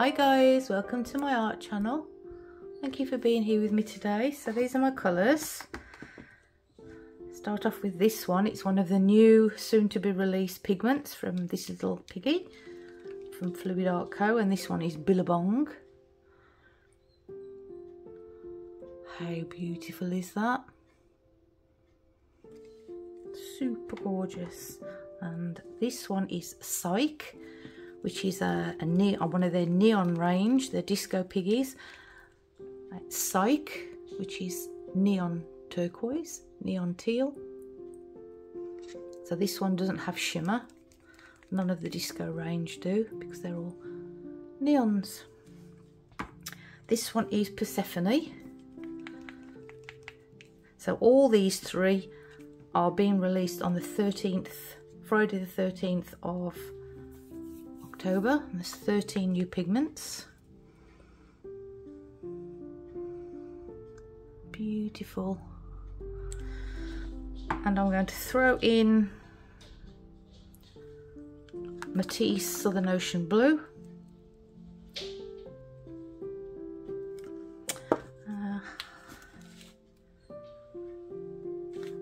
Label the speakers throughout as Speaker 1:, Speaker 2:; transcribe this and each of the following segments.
Speaker 1: Hi guys, welcome to my art channel. Thank you for being here with me today. So these are my colours. Start off with this one. It's one of the new soon to be released pigments from this little piggy from Fluid Art Co, and this one is Billabong. How beautiful is that? Super gorgeous. And this one is Psych, which is one of their neon range, the disco piggies. It's Psych, which is neon turquoise, neon teal. So this one doesn't have shimmer. None of the disco range do, because they're all neons. This one is Persephone. So all these three are being released on the 13th, Friday the 13th of October. And there's 13 new pigments. Beautiful. And I'm going to throw in Matisse Southern Ocean Blue. I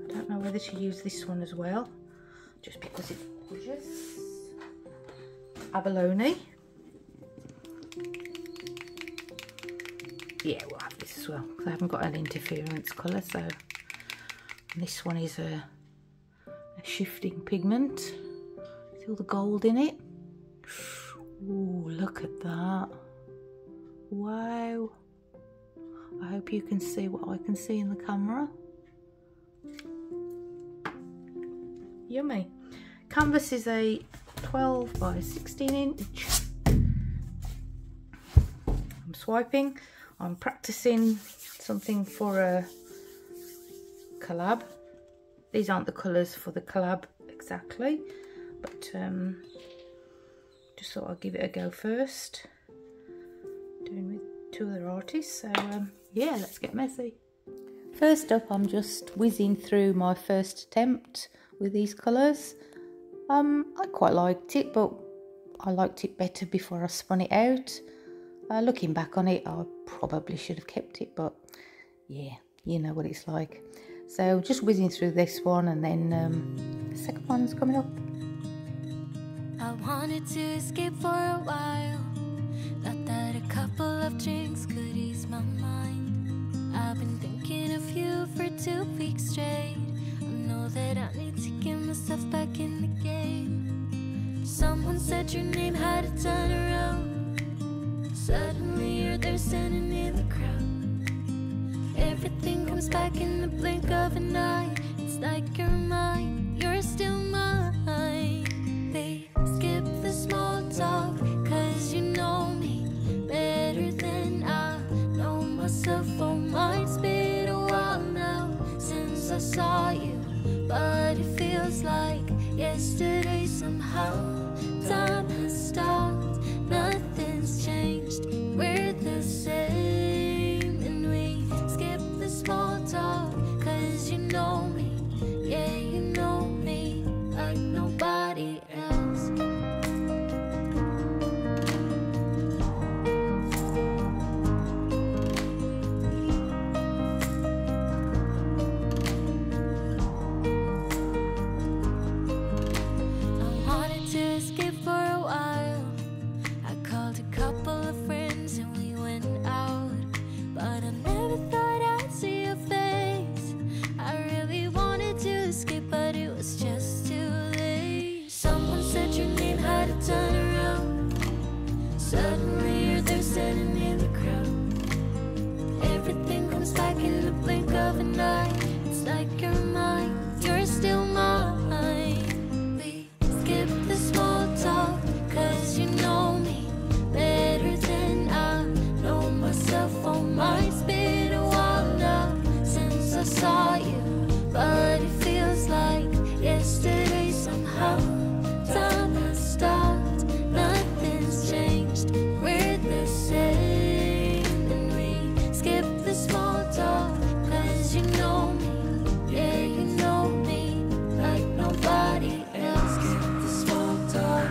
Speaker 1: don't know whether to use this one as well, just because it's gorgeous. Abalone. Yeah, we'll have this as well, because I haven't got an interference colour. So this one is a shifting pigment. See all the gold in it? Ooh, look at that. Wow. I hope you can see what I can see in the camera. Yummy. Canvas is a 12 by 16 inch. I'm swiping. I'm practicing something for a collab. These aren't the colours for the collab exactly, but just thought I'd give it a go first. Doing with two other artists, so yeah, let's get messy. First up, I'm just whizzing through my first attempt with these colours. I quite liked it, but I liked it better before I spun it out. Looking back on it, I probably should have kept it, but yeah, you know what it's like. So just whizzing through this one, and then the second one's coming up.
Speaker 2: I wanted to escape for a while. Thought that a couple of drinks could ease my mind. I've been thinking of you for 2 weeks straight. I know that I need to get myself back in the game. Someone said your name had a turn around. Suddenly you're there standing in the crowd. Everything comes back in the blink of an eye. It's like you're mine, you're still mine. They skip the small talk, cause you know me better than I know myself. Oh, mine's been a while now since I saw you, but it feels like yesterday somehow. Time has stopped, nothing's changed, we're the same. And we skip the small talk, cause you know me, yeah, you know me like nobody else. I wanted to escape for a while. I called a couple of friends and we went out, but I never thought I'd see your face. I really wanted to escape, but it was just too late. Someone said your name had a turn around. Suddenly you're there standing in the crowd. Everything comes back in the blink of an eye. It's like you're mine, you're still mine. We skip the small talk, cause you know me better than I know myself. Oh, mine's been a while now since I saw you, but it feels like yesterday somehow. Time has stopped, nothing's changed, we're the same. And we skip the small talk, cause you know me, yeah, you know me like nobody else. Skip the small talk.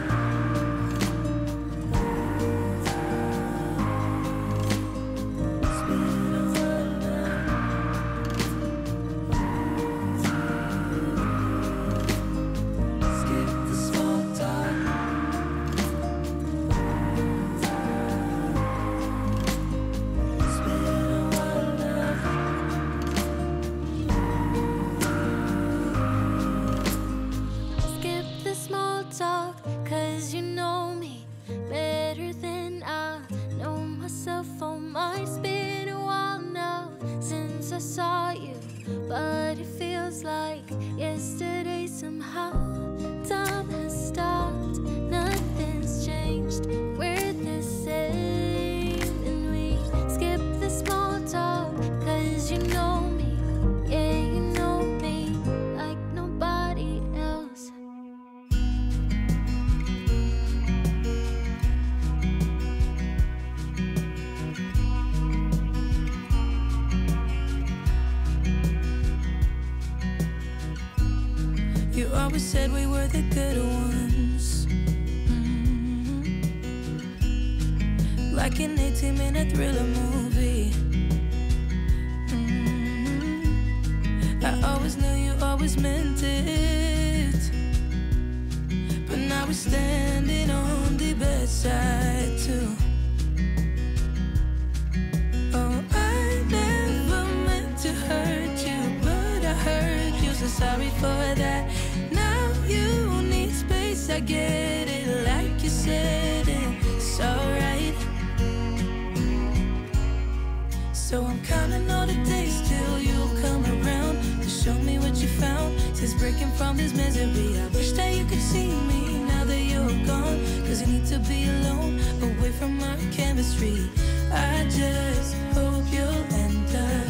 Speaker 2: feels like yesterday somehow. Time has stopped, nothing's changed. We're the same, and we skip the small talk, 'cause you know me, yeah, you know me like nobody else.
Speaker 3: You always said we were the good ones, like an 18-minute thriller movie. I always knew you always meant it, but now we're standing on the bedside too. Oh, I never meant to hurt you, but I hurt you, so sorry for that. Now you need space, I get it, like you said, it's alright. So I'm counting all the days till you come around to show me what you found. Since breaking from this misery, I wish that you could see me now that you're gone, 'cause you need to be alone, away from our chemistry. I just hope you'll end up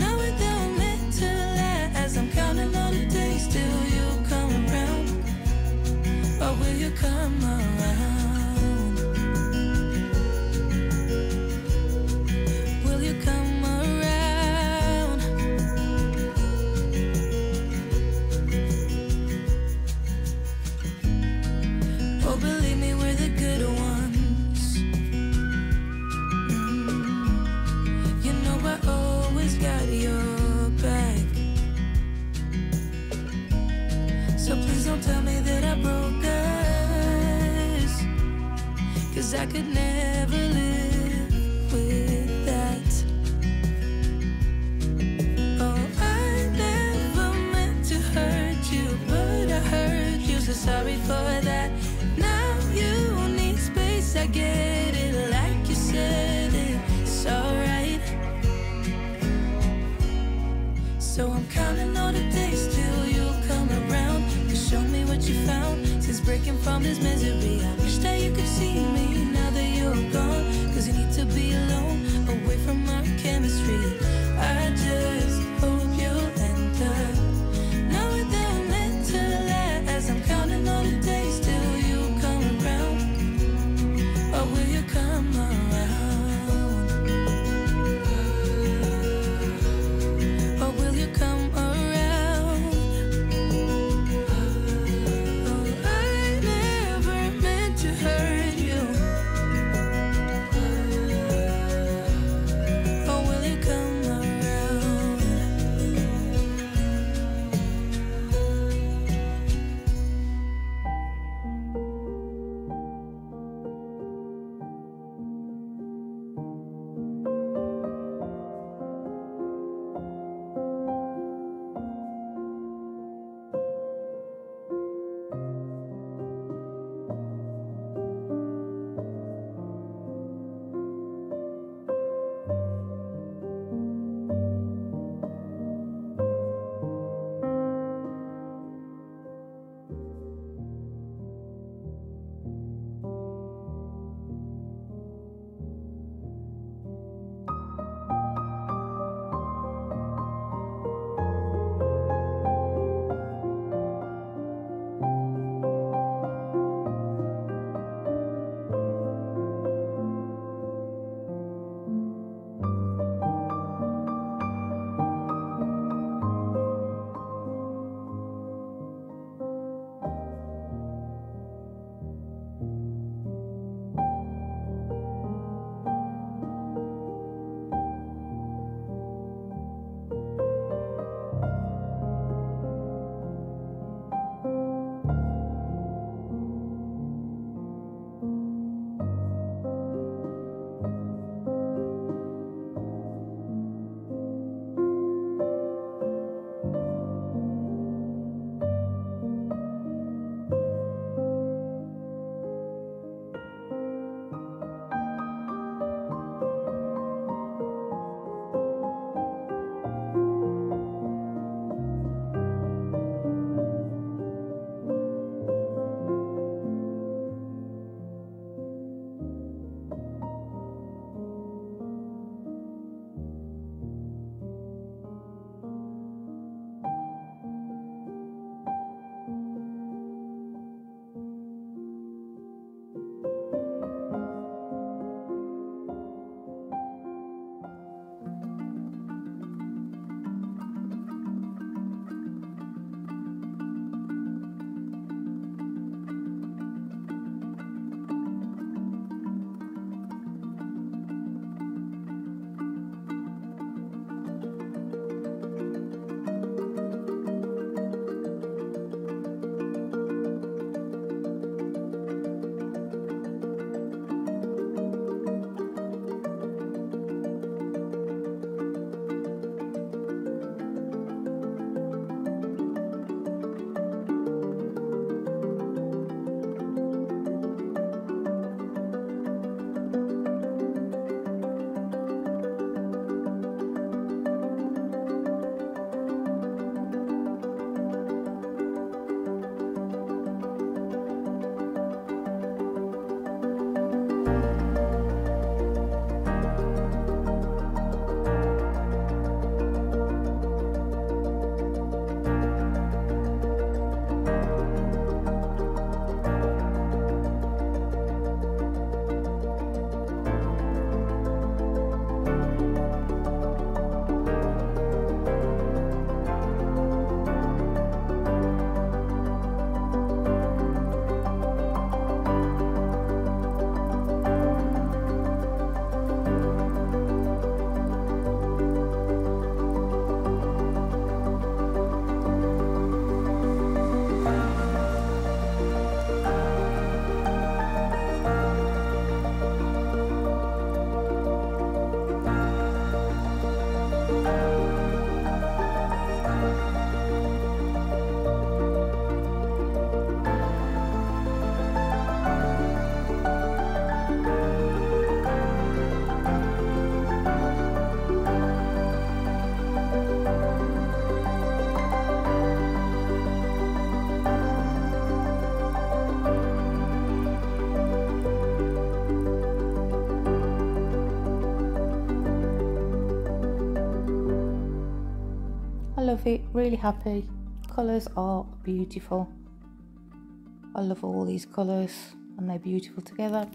Speaker 3: now without meant to last. I'm counting all the days till you come around, or will you come around? Will you come around? Oh, believe me, we're the good ones. You know I always got your back, so please don't tell me that I broke us, 'cause I could never live with that. Oh, I never meant to hurt you, but I hurt you, so sorry for that. Now you need space, I get it, like you said, it's alright. So I'm counting all the days till you come around to show me what you found. Since breaking from this misery, I wish that you could see me now that you're gone, 'cause you need to be alone, away from our chemistry. I just hope you'll end up now without meant to last. I'm counting all the days till you come around, or will you come around? Or will you come around? Oh, I never meant to hurt you,
Speaker 1: I love it, really happy. Colours are beautiful. I love all these colours and they're beautiful together.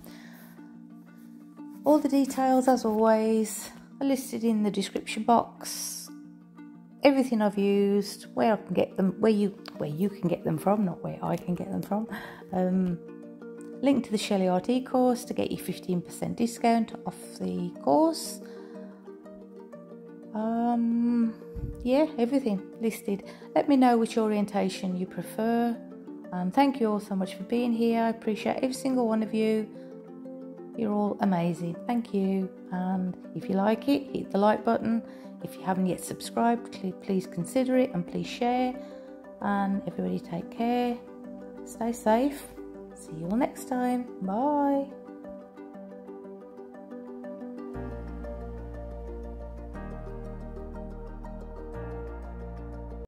Speaker 1: All the details, as always, are listed in the description box. Everything I've used, where I can get them, where you can get them from, not where I can get them from. Link to the Shelley Art e-course to get you 15% discount off the course. Yeah, everything listed. Let me know which orientation you prefer. And thank you all so much for being here. I appreciate every single one of you. You're all amazing. Thank you. And if you like it, hit the like button. If you haven't yet subscribed, please consider it and please share. And everybody take care. Stay safe. See you all next time. Bye.